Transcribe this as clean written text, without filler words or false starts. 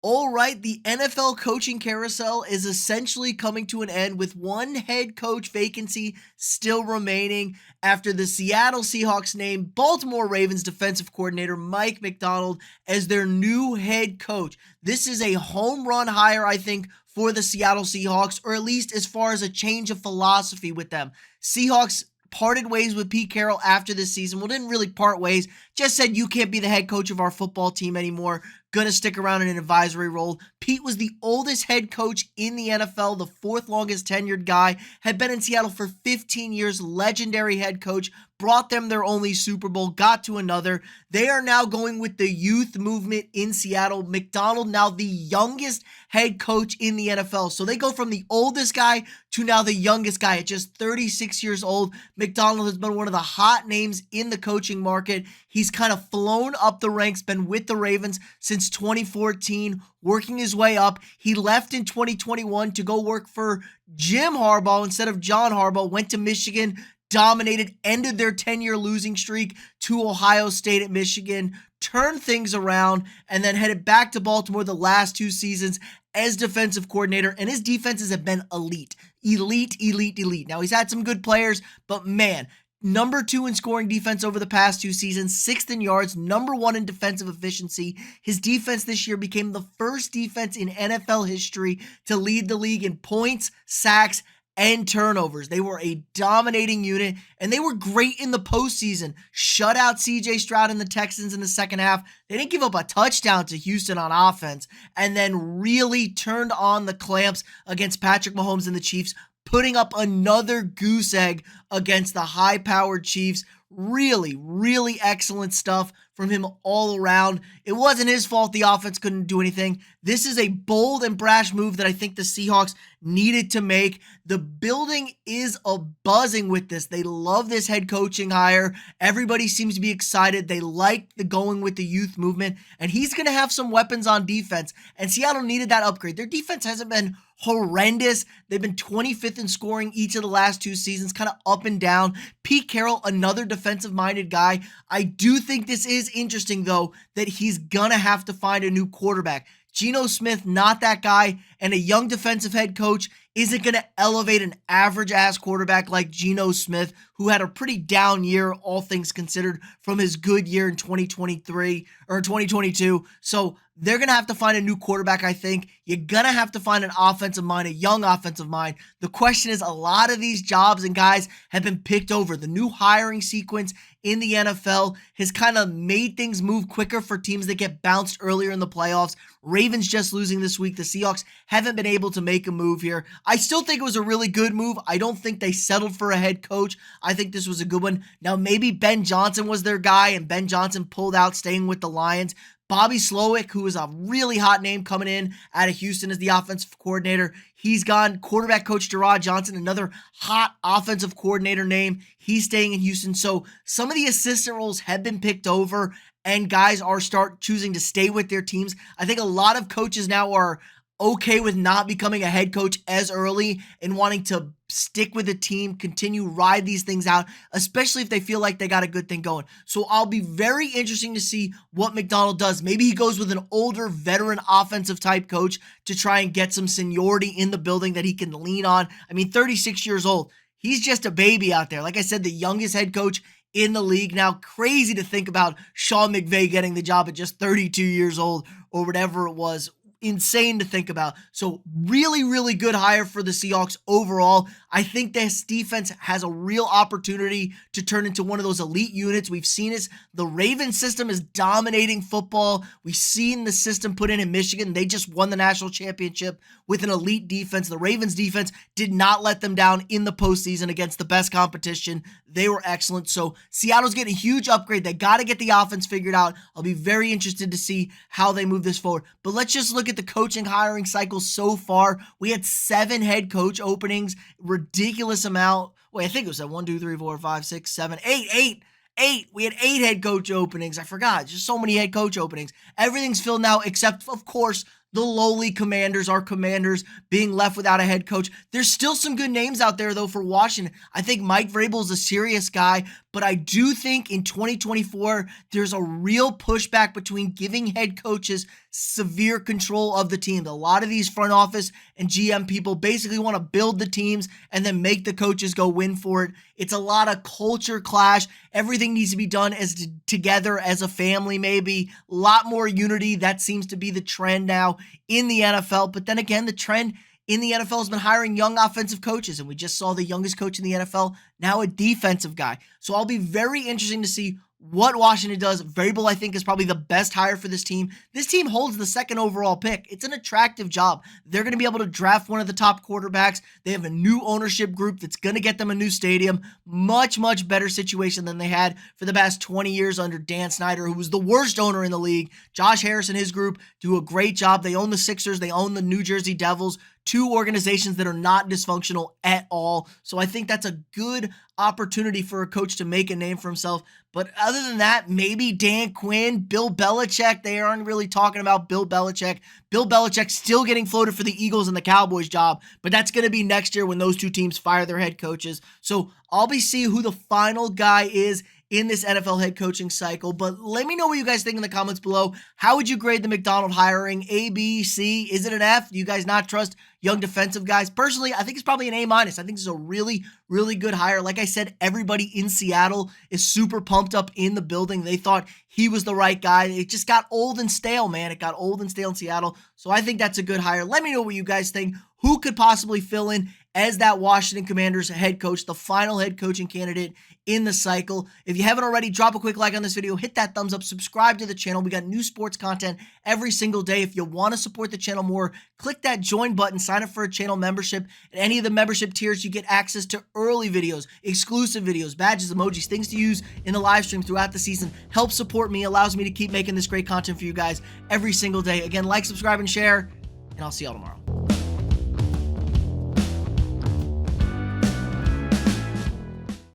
All right, the NFL coaching carousel is essentially coming to an end with one head coach vacancy still remaining after the Seattle Seahawks named Baltimore Ravens defensive coordinator Mike Macdonald as their new head coach. This is a home run hire, I think, for the Seattle Seahawks, or at least as far as a change of philosophy with them. Seahawks parted ways with Pete Carroll after this season. Well, didn't really part ways, just said you can't be the head coach of our football team anymore. Gonna stick around in an advisory role. Pete was the oldest head coach in the NFL, the fourth longest tenured guy, had been in Seattle for 15 years, legendary head coach, brought them their only Super Bowl, got to another. They are now going with the youth movement in Seattle. Macdonald now the youngest head coach in the NFL. So they go from the oldest guy to now the youngest guy at just 36 years old. Macdonald has been one of the hot names in the coaching market. He's kind of flown up the ranks, been with the Ravens since 2014, working his way up. He left in 2021 to go work for Jim Harbaugh instead of John Harbaugh, went to Michigan, dominated, ended their 10-year losing streak to Ohio State at Michigan, turned things around, and then headed back to Baltimore the last two seasons as defensive coordinator, and his defenses have been elite. Elite. Now, he's had some good players, but man, number 2 in scoring defense over the past two seasons, 6th in yards, number 1 in defensive efficiency. His defense this year became the first defense in NFL history to lead the league in points, sacks, and turnovers. They were a dominating unit, and they were great in the postseason. Shut out CJ Stroud and the Texans in the second half. They didn't give up a touchdown to Houston on offense, and then really turned on the clamps against Patrick Mahomes and the Chiefs, putting up another goose egg against the high-powered Chiefs. Really excellent stuff from him all around. It wasn't his fault the offense couldn't do anything. This is a bold and brash move that I think the Seahawks needed to make. The building is buzzing with this. They love this head coaching hire. Everybody seems to be excited. They like the going with the youth movement, and he's going to have some weapons on defense, and Seattle needed that upgrade. Their defense hasn't been horrendous. They've been 25th in scoring each of the last two seasons, kind of up and down. Pete Carroll, another defensive-minded guy. I do think this is interesting, though, that he's gonna have to find a new quarterback. Geno Smith, not that guy, and a young defensive head coach isn't going to elevate an average-ass quarterback like Geno Smith, who had a pretty down year, all things considered, from his good year in 2023 or 2022. So they're going to have to find a new quarterback, I think. You're going to have to find an offensive mind, a young offensive mind. The question is, a lot of these jobs and guys have been picked over. The new hiring sequence in the NFL has kind of made things move quicker for teams that get bounced earlier in the playoffs. Ravens just losing this week. The Seahawks haven't been able to make a move here. I still think it was a really good move. I don't think they settled for a head coach. I think this was a good one. Now, maybe Ben Johnson was their guy, and Ben Johnson pulled out staying with the Lions. Bobby Slowick, who is a really hot name coming in out of Houston as the offensive coordinator, he's gone. Quarterback coach Gerard Johnson, another hot offensive coordinator name, he's staying in Houston. So some of the assistant roles have been picked over, and guys are choosing to stay with their teams. I think a lot of coaches now are okay with not becoming a head coach as early and wanting to stick with the team, continue, ride these things out, especially if they feel like they got a good thing going. So I'll be very interesting to see what Macdonald does. Maybe he goes with an older veteran offensive type coach to try and get some seniority in the building that he can lean on. I mean, 36 years old. He's just a baby out there. Like I said, the youngest head coach in the league now. Crazy to think about Sean McVay getting the job at just 32 years old or whatever it was. Insane to think about. So really good hire for the Seahawks overall. I think this defense has a real opportunity to turn into one of those elite units. We've seen it. The Ravens system is dominating football. We've seen the system put in Michigan. They just won the national championship with an elite defense. The Ravens defense did not let them down in the postseason against the best competition. They were excellent. So Seattle's getting a huge upgrade. They got to get the offense figured out. I'll be very interested to see how they move this forward. But let's just look at the coaching hiring cycle so far. We had 7 head coach openings, ridiculous amount. Wait, I think it was 1, 2, 3, 4, 5, 6, 7, 8. We had 8 head coach openings. I forgot. Just so many head coach openings. Everything's filled now except, of course, the lowly Commanders are Commanders being left without a head coach. There's still some good names out there, though, for Washington. I think Mike Vrabel is a serious guy, but I do think in 2024, there's a real pushback between giving head coaches severe control of the team. A lot of these front office and GM people basically want to build the teams and then make the coaches go win for it. It's a lot of culture clash. Everything needs to be done as together as a family, maybe. A lot more unity. That seems to be the trend now in the NFL. But then again, the trend in the NFL has been hiring young offensive coaches, and we just saw the youngest coach in the NFL, now a defensive guy. So I'll be very interesting to see what Washington does. Vrabel, I think, is probably the best hire for this team. This team holds the second overall pick. It's an attractive job. They're going to be able to draft one of the top quarterbacks. They have a new ownership group that's going to get them a new stadium. Much, much better situation than they had for the past 20 years under Dan Snyder, who was the worst owner in the league. Josh Harris and his group do a great job. They own the Sixers. They own the New Jersey Devils. Two organizations that are not dysfunctional at all. So I think that's a good opportunity for a coach to make a name for himself. But other than that, maybe Dan Quinn, Bill Belichick. They aren't really talking about Bill Belichick. Bill Belichick still getting floated for the Eagles and the Cowboys job, but that's going to be next year when those two teams fire their head coaches. So I'll be seeing who the final guy is in this NFL head coaching cycle. But let me know what you guys think in the comments below. How would you grade the Macdonald hiring? A, B, C? Is it an F? Do you guys not trust young defensive guys? Personally, I think it's probably an A-. I think this is a really, really good hire. Like I said, everybody in Seattle is super pumped up in the building. They thought he was the right guy. It just got old and stale, man. It got old and stale in Seattle. So I think that's a good hire. Let me know what you guys think. Who could possibly fill in as that Washington Commanders head coach, the final head coaching candidate in the cycle? If you haven't already, drop a quick like on this video, hit that thumbs up, subscribe to the channel. We got new sports content every single day. If you want to support the channel more, click that join button, sign up for a channel membership. At any of the membership tiers, you get access to early videos, exclusive videos, badges, emojis, things to use in the live stream throughout the season. Help support me, allows me to keep making this great content for you guys every single day. Again, like, subscribe, and share, and I'll see y'all tomorrow.